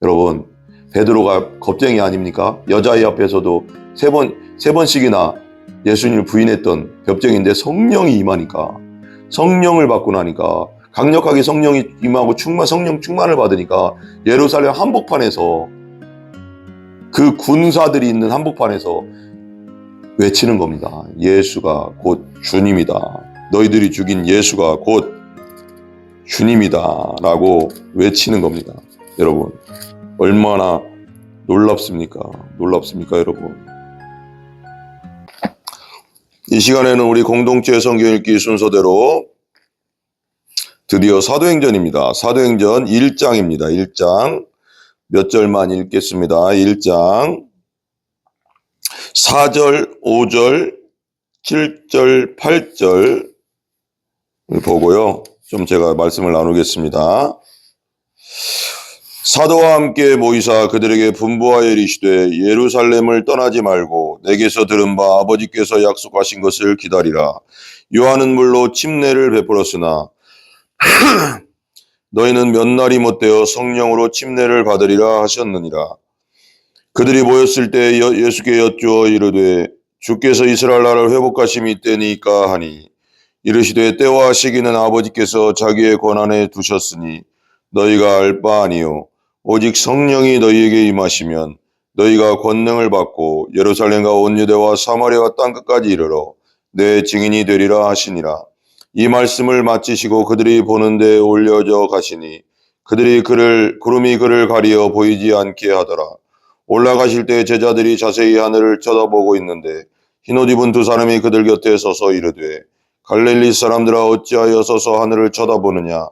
여러분, 베드로가 겁쟁이 아닙니까? 여자아이 앞에서도 세 번씩이나 예수님을 부인했던 겁쟁이인데 성령이 임하니까, 성령을 받고 나니까, 강력하게 성령이 임하고 성령 충만을 받으니까 예루살렘 한복판에서, 그 군사들이 있는 한복판에서 외치는 겁니다. 예수가 곧 주님이다. 너희들이 죽인 예수가 곧 주님이다 라고 외치는 겁니다. 여러분, 얼마나 놀랍습니까? 놀랍습니까, 여러분? 이 시간에는 우리 공동체 성경 읽기 순서대로 드디어 사도행전입니다. 사도행전 1장입니다. 1장 몇 절만 읽겠습니다. 1장 4절, 5절, 7절, 8절 보고요. 좀 제가 말씀을 나누겠습니다. 사도와 함께 모이사 그들에게 분부하여 이르시되 예루살렘을 떠나지 말고 내게서 들은 바 아버지께서 약속하신 것을 기다리라. 요한은 물로 침례를 베풀었으나 너희는 몇 날이 못되어 성령으로 침례를 받으리라 하셨느니라. 그들이 모였을 때 예수께 여쭈어 이르되 주께서 이스라엘 나라를 회복하심이 있되니까 하니 이르시되 때와 시기는 아버지께서 자기의 권한에 두셨으니 너희가 알 바 아니요 오직 성령이 너희에게 임하시면 너희가 권능을 받고 예루살렘과 온 유대와 사마리아와 땅끝까지 이르러 내 증인이 되리라 하시니라. 이 말씀을 마치시고 그들이 보는 데에 올려져 가시니 구름이 그를 가리어 보이지 않게 하더라. 올라가실 때 제자들이 자세히 하늘을 쳐다보고 있는데 흰옷 입은 두 사람이 그들 곁에 서서 이르되 갈릴리 사람들아 어찌하여 서서 하늘을 쳐다보느냐.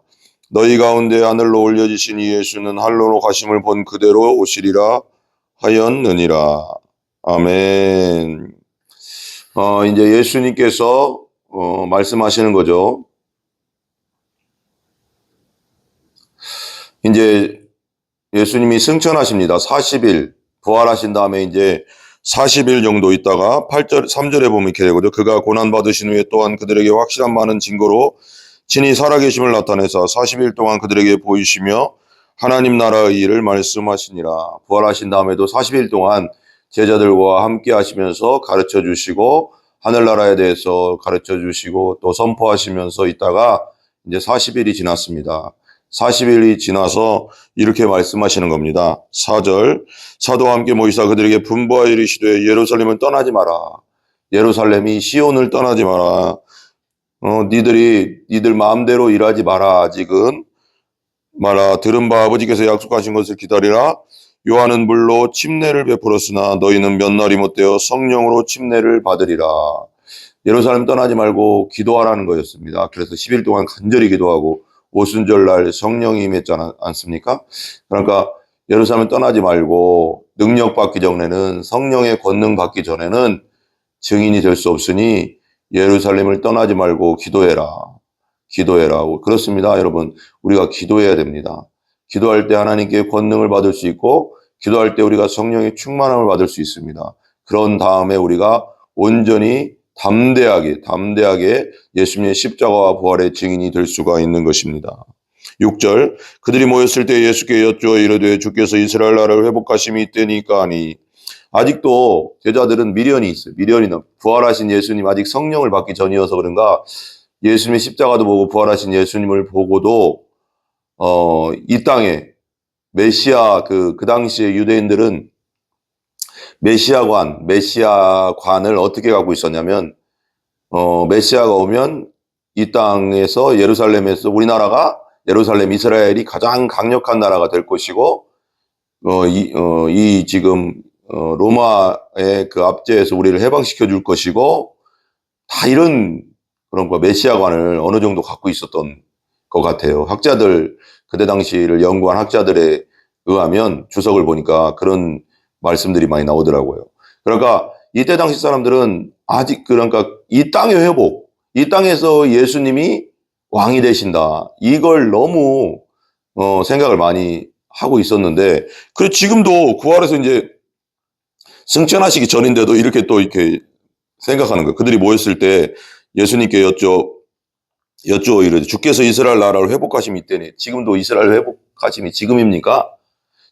너희 가운데 하늘로 올려지신 이 예수는 하늘로 가심을 본 그대로 오시리라 하였느니라. 아멘. 이제 예수님께서 말씀하시는 거죠. 이제 예수님이 승천하십니다. 40일 부활하신 다음에 이제 40일 정도 있다가 3절에 보면 이렇게 되거든요. 그가 고난받으신 후에 또한 그들에게 확실한 많은 증거로 친히 살아계심을 나타내사 40일 동안 그들에게 보이시며 하나님 나라의 일을 말씀하시니라. 부활하신 다음에도 40일 동안 제자들과 함께 하시면서 가르쳐 주시고 하늘나라에 대해서 가르쳐 주시고 또 선포하시면서 있다가 이제 40일이 지났습니다. 40일이 지나서 이렇게 말씀하시는 겁니다. 4절 사도와 함께 모이사 그들에게 분부하여 이르시되 예루살렘을 떠나지 마라. 예루살렘이 시온을 떠나지 마라. 니들 마음대로 일하지 마라. 아직은 마라. 들은 바 아버지께서 약속하신 것을 기다리라. 요한은 물로 침례를 베풀었으나 너희는 몇 날이 못되어 성령으로 침례를 받으리라. 예루살렘 떠나지 말고 기도하라는 거였습니다. 그래서 10일 동안 간절히 기도하고 오순절날 성령이 임했지 않습니까? 그러니까 예루살렘 떠나지 말고 능력 받기 전에는, 성령의 권능 받기 전에는 증인이 될 수 없으니 예루살렘을 떠나지 말고 기도해라. 기도해라. 그렇습니다, 여러분. 우리가 기도해야 됩니다. 기도할 때 하나님께 권능을 받을 수 있고 기도할 때 우리가 성령의 충만함을 받을 수 있습니다. 그런 다음에 우리가 온전히 담대하게 예수님의 십자가와 부활의 증인이 될 수가 있는 것입니다. 6절 그들이 모였을 때 예수께 여쭈어 이르되 주께서 이스라엘 나라를 회복하심이 있되니까 하니. 아직도 제자들은 미련이 있어요. 부활하신 예수님 아직 성령을 받기 전이어서 그런가 예수님의 십자가도 보고 부활하신 예수님을 보고도 이 땅에 메시아 그 당시에 유대인들은 메시아관을 어떻게 갖고 있었냐면 메시아가 오면 이 땅에서 예루살렘에서 우리나라가 예루살렘 이스라엘이 가장 강력한 나라가 될 것이고 지금 로마의 그 압제에서 우리를 해방시켜 줄 것이고 다 이런 그런 메시아관을 어느 정도 갖고 있었던 것 같아요. 학자들 그때 당시를 연구한 학자들에 의하면 주석을 보니까 그런 말씀들이 많이 나오더라고요. 그러니까 이때 당시 사람들은 아직 그러니까 이 땅의 회복, 이 땅에서 예수님이 왕이 되신다. 이걸 너무 생각을 많이 하고 있었는데 그리고 지금도 구활에서 이제 승천하시기 전인데도 이렇게 또 이렇게 생각하는 거예요. 그들이 모였을 때 예수님께 여쭈어 이르되 주께서 이스라엘 나라를 회복하심이 있다니. 지금도 이스라엘 회복하심이 지금입니까?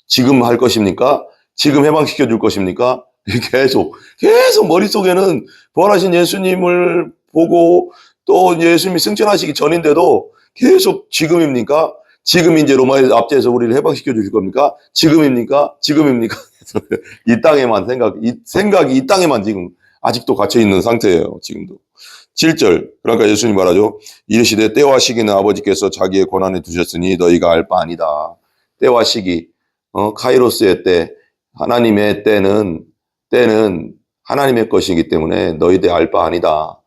지금 할 것입니까? 지금 해방시켜 줄 것입니까? 계속 머릿속에는 부활하신 예수님을 보고 또 예수님이 승천하시기 전인데도 계속 지금입니까? 지금 이제 로마의 압제에서 우리를 해방시켜 주실 겁니까? 지금입니까? 지금입니까? 이 땅에만 생각이 이 땅에만 지금 아직도 갇혀 있는 상태예요. 지금도. 7절. 그러니까 예수님 말하죠. 이르시되 때와 시기는 아버지께서 자기의 권한에 두셨으니 너희가 알 바 아니다. 때와 시기, 카이로스의 때, 하나님의 때는 하나님의 것이기 때문에 너희들 알 바 아니다.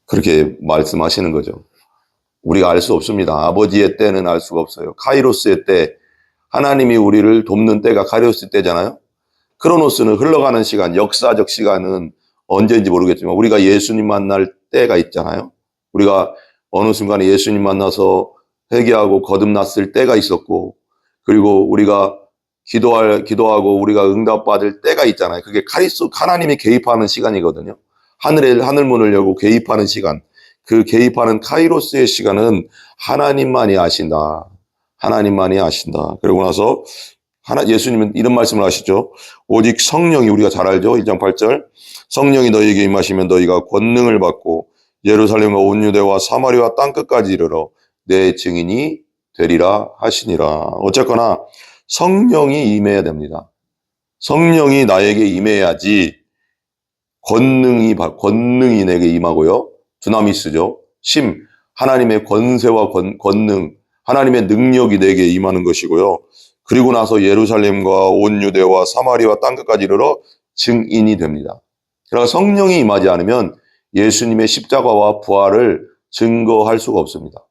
그렇게 말씀하시는 거죠. 우리가 알 수 없습니다. 아버지의 때는 알 수가 없어요. 카이로스의 때, 하나님이 우리를 돕는 때가 카이로스 때잖아요. 크로노스는 흘러가는 시간, 역사적 시간은 언제인지 모르겠지만 우리가 예수님 만날 때가 있잖아요. 우리가 어느 순간에 예수님 만나서 회개하고 거듭났을 때가 있었고, 그리고 우리가 기도하고 우리가 응답받을 때가 있잖아요. 그게 하나님이 개입하는 시간이거든요. 하늘문을 열고 개입하는 시간. 그 개입하는 카이로스의 시간은 하나님만이 아신다. 하나님만이 아신다. 그러고 나서 예수님은 이런 말씀을 하시죠. 오직 성령이, 우리가 잘 알죠. 1장 8절. 성령이 너희에게 임하시면 너희가 권능을 받고 예루살렘과 온 유대와 사마리아 땅끝까지 이르러 내 증인이 되리라 하시니라. 어쨌거나 성령이 임해야 됩니다. 성령이 나에게 임해야지 권능이 내게 임하고요. 두나미스죠. 하나님의 권세와 권능, 하나님의 능력이 내게 임하는 것이고요. 그리고 나서 예루살렘과 온 유대와 사마리아 땅끝까지 이르러 증인이 됩니다. 그러니까 성령이 임하지 않으면 예수님의 십자가와 부활을 증거할 수가 없습니다.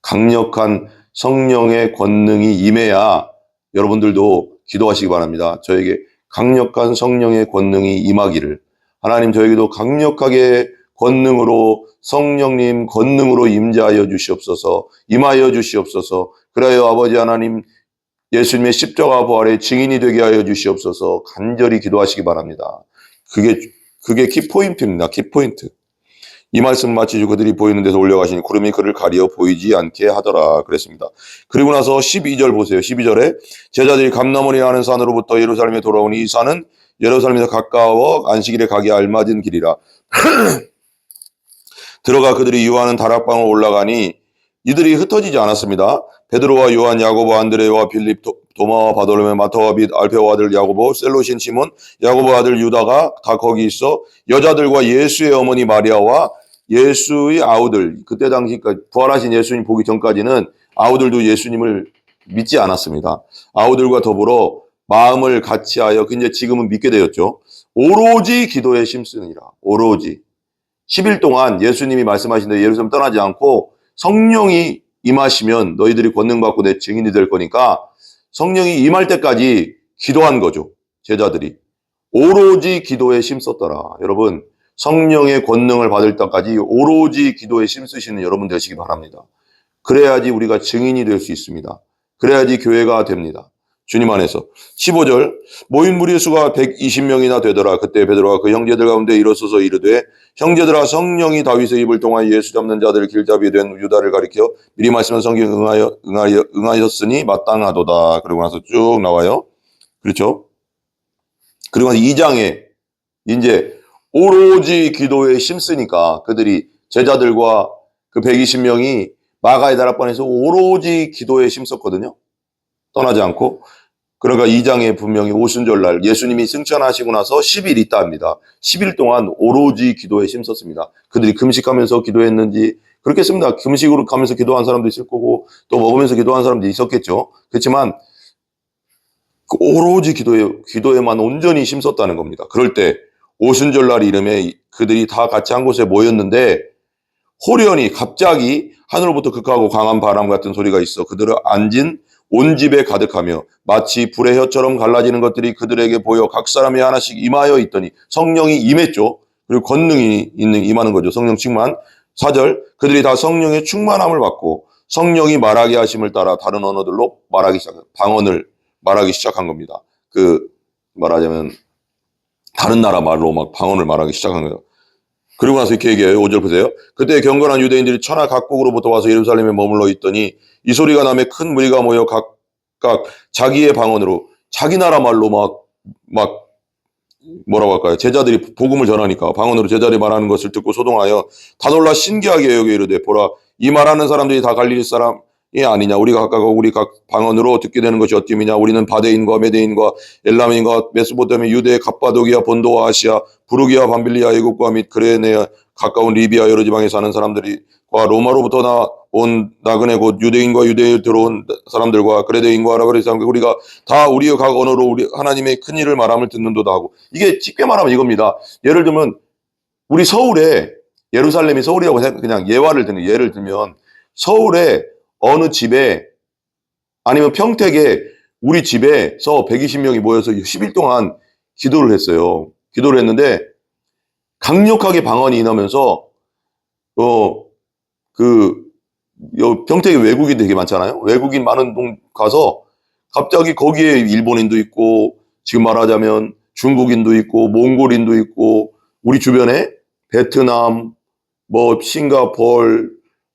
강력한 성령의 권능이 임해야 여러분들도 기도하시기 바랍니다. 저에게 강력한 성령의 권능이 임하기를, 하나님 저에게도 강력하게 권능으로, 성령님 권능으로 임하여 주시옵소서. 그래야 아버지 하나님 예수님의 십자가 부활의 증인이 되게 하여 주시옵소서. 간절히 기도하시기 바랍니다. 그게 키포인트입니다. 키포인트. 이 말씀 마치고 그들이 보이는 데서 올려가시니 구름이 그를 가리어 보이지 않게 하더라 그랬습니다. 그리고 나서 12절 보세요. 12절에 제자들이 감나무리라는 산으로부터 예루살렘에 돌아오니 이 산은 예루살렘에서 가까워 안식일에 가기 알맞은 길이라. 들어가 그들이 유하는 다락방으로 올라가니 이들이 흩어지지 않았습니다. 베드로와 요한, 야고보, 안드레와 빌립, 도마와 바돌로메, 마타와 빗, 알페오 아들 야고보, 셀로신 시몬, 야고보 아들 유다가 다 거기 있어 여자들과 예수의 어머니 마리아와 예수의 아우들, 그때 당시까지 부활하신 예수님 보기 전까지는 아우들도 예수님을 믿지 않았습니다. 아우들과 더불어 마음을 같이하여, 이제 지금은 믿게 되었죠. 오로지 기도에 힘쓰니라. 오로지 10일 동안 예수님이 말씀하신 대로 예루살렘 떠나지 않고 성령이 임하시면 너희들이 권능 받고 내 증인이 될 거니까 성령이 임할 때까지 기도한 거죠. 제자들이 오로지 기도에 힘썼더라. 여러분, 성령의 권능을 받을 때까지 오로지 기도에 힘쓰시는 여러분 되시기 바랍니다. 그래야지 우리가 증인이 될 수 있습니다. 그래야지 교회가 됩니다. 주님 안에서. 15절 모인 무리의 수가 120명이나 되더라. 그때 베드로가 그 형제들 가운데 일어서서 이르되 형제들아, 성령이 다윗의 입을 통하여 예수 잡는 자들을 길잡이 된 유다를 가리켜 미리 말씀한 성경 응하였으니 마땅하도다. 그러고 나서 쭉 나와요. 그렇죠? 그리고 나서 2장에 이제 오로지 기도에 힘쓰니까 그들이, 제자들과 그 120명이 마가의 다락방에서 오로지 기도에 힘썼거든요. 떠나지 않고. 그러니까 2장에 분명히 오순절날 예수님이 승천하시고 나서 10일 있다 합니다. 10일 동안 오로지 기도에 힘썼습니다. 그들이 금식하면서 기도했는지 그렇게 씁니다. 금식으로 가면서 기도한 사람도 있을 거고 또 먹으면서 기도한 사람도 있었겠죠. 그렇지만 그 오로지 기도에만 온전히 힘썼다는 겁니다. 그럴 때 오순절날 이름에 그들이 다 같이 한 곳에 모였는데 호련히 갑자기 하늘로부터 극하고 강한 바람 같은 소리가 있어 그들을 앉은 온 집에 가득하며 마치 불의 혀처럼 갈라지는 것들이 그들에게 보여 각 사람이 하나씩 임하여 있더니 성령이 임했죠. 그리고 권능이 임하는 거죠. 성령 충만. 4절 그들이 다 성령의 충만함을 받고 성령이 말하게 하심을 따라 다른 언어들로 방언을 말하기 시작한 겁니다. 말하자면 다른 나라 말로 막 방언을 말하기 시작한 거예요. 그리고 나서 이렇게 얘기해요. 5절 보세요. 그때 경건한 유대인들이 천하 각국으로부터 와서 예루살렘에 머물러 있더니 이 소리가 나매 큰 무리가 모여 각각 자기의 방언으로 자기 나라 말로 막 뭐라고 할까요? 제자들이 복음을 전하니까 방언으로 제자들이 말하는 것을 듣고 소동하여 다 놀라 신기하게 여겨 이르되 보라 이 말하는 사람들이 다 갈릴리 사람이 아니냐 우리가 각각 우리 각 방언으로 듣게 되는 것이 어떻느냐 우리는 바데인과 메데인과 엘라민과 메소포타미아 유대 갑바도기아 본도와 아시아 부르기아 밤빌리아 애국과 및 그레네아 가까운 리비아 여러 지방에 사는 사람들과 로마로부터 온 나그네 곧 유대인과 유대에 들어온 사람들과 그레데인과 아라브리 사람들 우리가 다 우리의 각 언어로 우리 하나님의 큰 일을 말함을 듣는도다 하고 이게 쉽게 말하면 이겁니다. 예를 들면 우리 서울에 예루살렘이 서울이라고 그냥 예를 들면 서울에 어느 집에 아니면 평택에 우리 집에서 120명이 모여서 10일 동안 기도를 했어요. 기도를 했는데 강력하게 방언이 임하면서 평택에 외국인 되게 많잖아요. 외국인 많은 동 가서 갑자기 거기에 일본인도 있고 지금 말하자면 중국인도 있고 몽골인도 있고 우리 주변에 베트남, 싱가포르,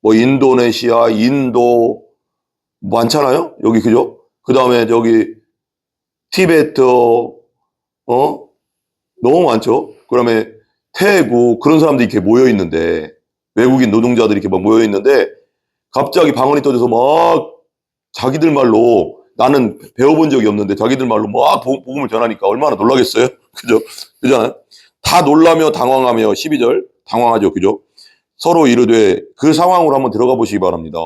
인도네시아, 인도 많잖아요. 여기 그죠? 그 다음에 저기 티베트, 너무 많죠. 그다음에 태국 그런 사람들이 이렇게 모여 있는데 외국인 노동자들이 이렇게 막 모여 있는데 갑자기 방언이 터져서 막 자기들 말로 나는 배워본 적이 없는데 자기들 말로 막 복음을 전하니까 얼마나 놀라겠어요? 그죠? 그잖아요? 다 놀라며 당황하며 12절 당황하죠. 그죠? 서로 이르되 그 상황으로 한번 들어가 보시기 바랍니다.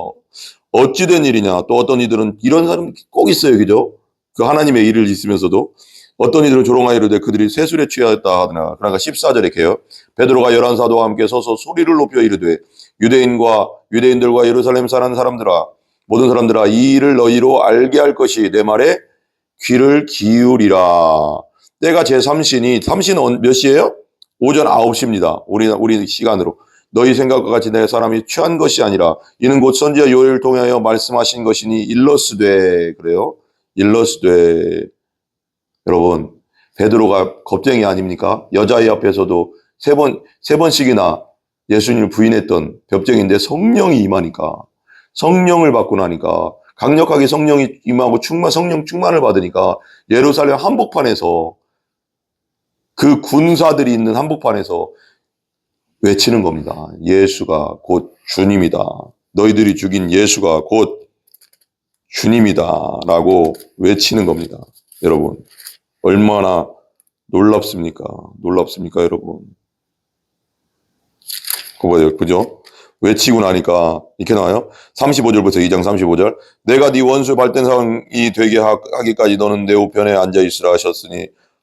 어찌된 일이냐 또 어떤 이들은 이런 사람이 꼭 있어요. 그죠? 그 하나님의 일을 있으면서도 어떤 이들은 조롱하여 이르되 그들이 세술에 취하였다 하더나 그러니까 14절에 이렇게요. 베드로가 열한 사도와 함께 서서 소리를 높여 이르되 유대인들과 예루살렘 사는 사람들아 모든 사람들아 이 일을 너희로 알게 할 것이 내 말에 귀를 기울이라. 때가 삼신은 몇 시예요? 오전 9시입니다. 우리 시간으로. 너희 생각과 같이 내 사람이 취한 것이 아니라 이는 곧 선지자 요엘을 통하여 말씀하신 것이니 일러스되 그래요. 일러스되 여러분 베드로가 겁쟁이 아닙니까? 여자의 앞에서도 세 번씩이나 예수님을 부인했던 겁쟁인데 성령이 임하니까 성령을 받고 나니까 강력하게 성령이 임하고 성령 충만을 받으니까 예루살렘 한복판에서 그 군사들이 있는 한복판에서 외치는 겁니다. 예수가 곧 주님이다. 너희들이 죽인 예수가 곧 주님이다 라고 외치는 겁니다. 여러분 얼마나 놀랍습니까? 여러분? 그죠? 외치고 나니까 이렇게 나와요. 35절부터 2장 35절. 내가 네 원수 발된 상이 되게 하기까지 너는 내 우편에 앉아있으라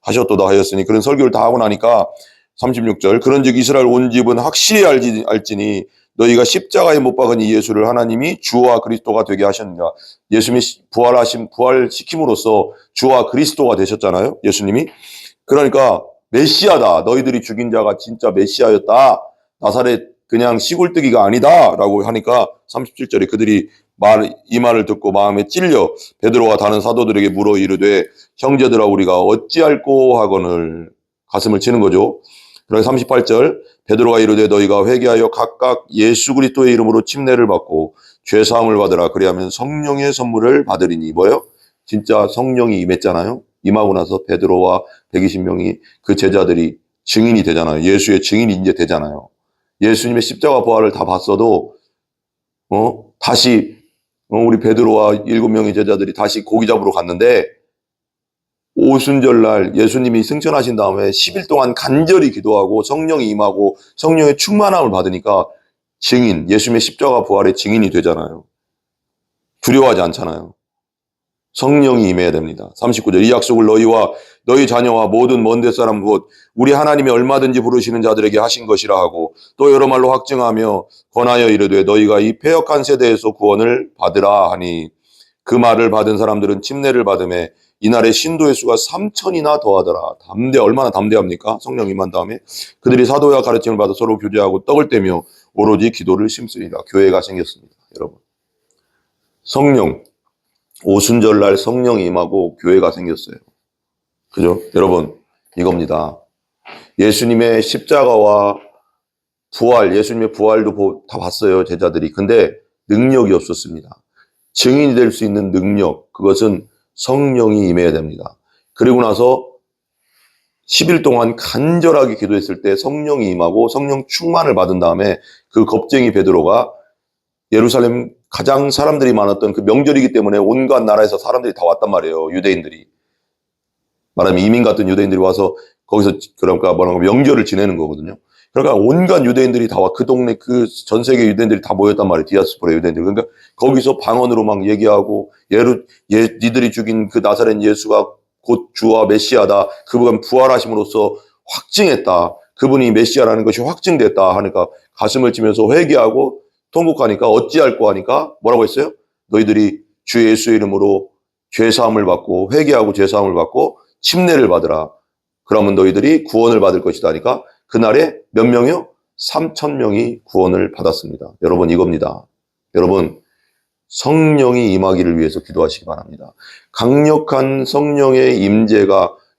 하셨도다 하였으니 그런 설교를 다 하고 나니까 36절. 그런즉 이스라엘 온 집은 확실히 알지니 너희가 십자가에 못 박은 이 예수를 하나님이 주와 그리스도가 되게 하셨느냐. 예수님이 부활시킴으로써 주와 그리스도가 되셨잖아요. 예수님이. 그러니까 메시아다. 너희들이 죽인 자가 진짜 메시아였다. 나사렛 그냥 시골뜨기가 아니다 라고 하니까 37절에 그들이 이 말을 듣고 마음에 찔려 베드로와 다른 사도들에게 물어 이르되 형제들아 우리가 어찌할꼬 하거늘 가슴을 치는 거죠. 그러나 38절 베드로가 이르되 너희가 회개하여 각각 예수 그리스도의 이름으로 침례를 받고 죄사함을 받으라. 그리하면 성령의 선물을 받으리니 뭐예요? 진짜 성령이 임했잖아요. 임하고 나서 베드로와 120명이 그 제자들이 증인이 되잖아요. 예수의 증인이 이제 되잖아요. 예수님의 십자가 부활을 다 봤어도 다시 우리 베드로와 7명의 제자들이 다시 고기 잡으러 갔는데 오순절날 예수님이 승천하신 다음에 10일 동안 간절히 기도하고 성령이 임하고 성령의 충만함을 받으니까 예수님의 십자가 부활의 증인이 되잖아요. 두려워하지 않잖아요. 성령이 임해야 됩니다. 39절 이 약속을 너희와 너희 자녀와 모든 먼데 사람 곧 우리 하나님이 얼마든지 부르시는 자들에게 하신 것이라 하고 또 여러 말로 확증하며 권하여 이르되 너희가 이 패역한 세대에서 구원을 받으라 하니 그 말을 받은 사람들은 침례를 받음에 이날에 신도의 수가 3,000이나 더하더라. 얼마나 담대합니까? 성령 임한 다음에 그들이 사도와 가르침을 받아 서로 교제하고 떡을 떼며 오로지 기도를 심쓰리라. 교회가 생겼습니다. 여러분 오순절날 성령이 임하고 교회가 생겼어요. 그죠? 여러분 이겁니다. 예수님의 십자가와 부활, 예수님의 부활도 다 봤어요. 제자들이. 근데 능력이 없었습니다. 증인이 될 수 있는 능력, 그것은 성령이 임해야 됩니다. 그리고 나서 10일 동안 간절하게 기도했을 때 성령이 임하고 성령 충만을 받은 다음에 그 겁쟁이 베드로가 예루살렘 가장 사람들이 많았던 그 명절이기 때문에 온갖 나라에서 사람들이 다 왔단 말이에요. 유대인들이. 말하면 이민 같은 유대인들이 와서 거기서 그러니까 뭐라고 명절을 지내는 거거든요. 그러니까 온갖 유대인들이 다 와. 그 동네 그 전 세계 유대인들이 다 모였단 말이에요. 디아스포라 유대인들. 그러니까 거기서 방언으로 막 얘기하고 니들이 죽인 그 나사렛 예수가 곧 주와 메시아다. 그분 부활하심으로써 확증했다. 그분이 메시아라는 것이 확증됐다 하니까 가슴을 치면서 회개하고 통곡하니까 어찌할꼬 하니까 뭐라고 했어요? 너희들이 주 예수의 이름으로 죄사함을 받고 회개하고 죄사함을 받고 침례를 받으라. 그러면 너희들이 구원을 받을 것이다 하니까 그날에 몇 명이요? 3,000명이 구원을 받았습니다. 여러분 이겁니다. 여러분 성령이 임하기를 위해서 기도하시기 바랍니다. 강력한 성령의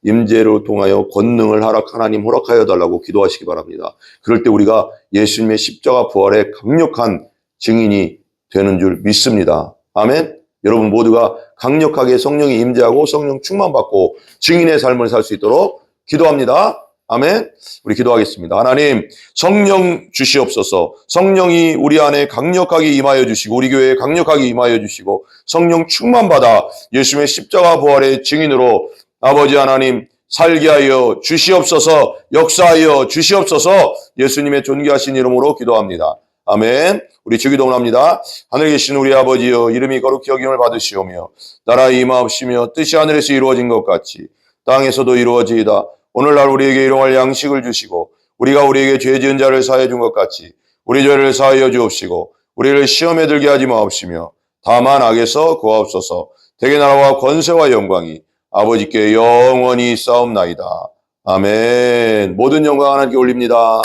임재로 통하여 권능을 하나님 허락하여 달라고 기도하시기 바랍니다. 그럴 때 우리가 예수님의 십자가 부활의 강력한 증인이 되는 줄 믿습니다. 아멘. 여러분 모두가 강력하게 성령이 임재하고 성령 충만받고 증인의 삶을 살 수 있도록 기도합니다. 아멘. 우리 기도하겠습니다. 하나님 성령 주시옵소서. 성령이 우리 안에 강력하게 임하여 주시고 우리 교회에 강력하게 임하여 주시고 성령 충만받아 예수님의 십자가 부활의 증인으로 아버지 하나님 살게 하여 주시옵소서. 역사하여 주시옵소서. 예수님의 존귀하신 이름으로 기도합니다. 아멘. 우리 주기도문 합니다. 하늘에 계신 우리 아버지여 이름이 거룩히 여김을 받으시오며 나라의 임하옵시며 뜻이 하늘에서 이루어진 것 같이 땅에서도 이루어지이다. 오늘날 우리에게 일용할 양식을 주시고 우리가 우리에게 죄 지은 자를 사하여 준 것 같이 우리 죄를 사하여 주옵시고 우리를 시험에 들게 하지 마옵시며 다만 악에서 구하옵소서. 대개 나라와 권세와 영광이 아버지께 영원히 있사옵나이다. 아멘. 모든 영광 하나님께 올립니다.